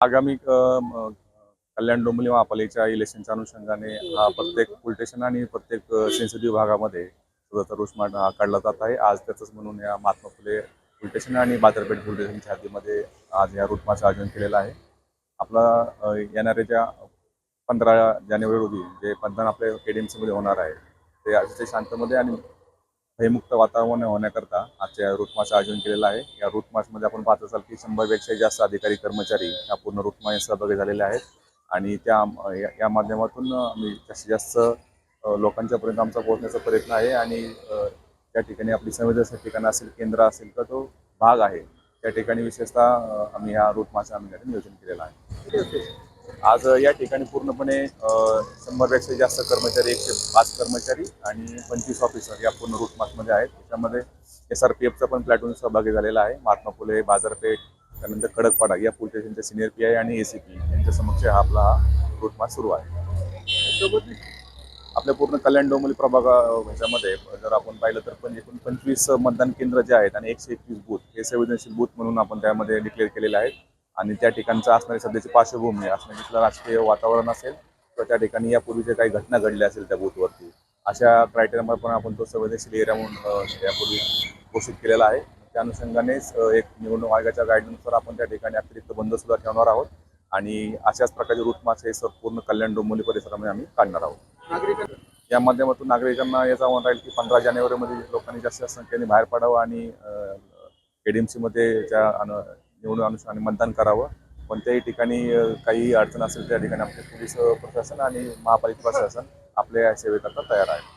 आगामी कल्याण डोंबिवली महापालिकेच्या इलेक्शनच्या अनुषंगाने हा प्रत्येक पोलीस स्टेशन आणि प्रत्येक सेन्सिटिव्ह भागामध्ये स्वतःचा रूटमार्च हा काढला जात आहे. आज त्याचंच म्हणून या महात्मा फुले पोलीस स्टेशन आणि बाजारपेठ पोलीस स्टेशनच्या हद्दीमध्ये आज या रूटमार्चचं आयोजन केलेलं आहे. आपला येणाऱ्या ज्या 15 जानेवारी रोजी जे मतदान आपल्या KDMCमध्ये होणार आहे ते अतिशय शांतमध्ये आणि भयमुक्त वातावरण होण्याकरता आजच्या रूट मार्चचं आयोजन केलेलं आहे. या रूट मार्चमध्ये आपण पाहत असाल की 100पेक्षाही जास्त अधिकारी कर्मचारी या पूर्ण रूट मार्च सहभागी झालेले आहेत आणि या माध्यमातून आम्ही जास्तीत जास्त लोकांच्यापर्यंत आमचा पोहोचण्याचा प्रयत्न आहे आणि त्या ठिकाणी आपली संवेदनशील ठिकाणं असेल, केंद्र असेल तर तो भाग आहे त्या ठिकाणी विशेषतः आम्ही हा रूट मार्च आम्ही नियोजन केलेलं आहे. आज या ठिकाणी पूर्णपणे 100पेक्षा जास्त कर्मचारी, 105 कर्मचारी आणि 25 ऑफिसर या पूर्ण रूट मार्चमध्ये आहेत. त्याच्यामध्ये SRPFचा पण प्लॅटून सहभागी झालेला आहे. महात्मा फुले, बाजारपेठ, त्यानंतर खडकपाडा या पोलीस स्टेशनचे सिनियर PI आणि ACP यांच्या समक्ष आपला रूट मार्च सुरू आहे. आपल्या पूर्ण कल्याण डोंबिवली ह्याच्यामध्ये जर आपण पाहिलं तर पण एकूण 25 मतदान केंद्र जे आहेत आणि 121 बूथ हे संवेदनशील बूथ म्हणून आपण त्यामध्ये डिक्लेअर केलेले आहेत आणि त्या ठिकाणचं असणारी सध्याची पार्श्वभूमी असणारी तिथलं राजकीय वातावरण असेल तर त्या ठिकाणी यापूर्वी जे काही घटना घडल्या असेल त्या बूथवरती अशा क्रायटेरियामध्ये पण आपण तो संवेदनशील एरिया म्हणून यापूर्वी घोषित केलेला आहे. त्या अनुषंगानेच एक निवडणूक आयोगाच्या गाईडनुसार आपण त्या ठिकाणी अतिरिक्त बंद सुद्धा ठेवणार आहोत आणि अशाच प्रकारचे रूट मार्च हे पूर्ण कल्याण डोंबिवली परिसरामध्ये आम्ही काढणार आहोत. या माध्यमातून नागरिकांना याचा आव्हान राहील की 15 जानेवारीमध्ये लोकांनी जास्त संख्येने बाहेर पडावं आणि KDMCमध्ये निवडणूक अनुषंगाने मतदान करावं. कोणत्याही ठिकाणी काही अडचण असेल त्या ठिकाणी आपले पोलीस प्रशासन आणि महापालिका प्रशासन आपल्या सेवेकरता तयार आहे.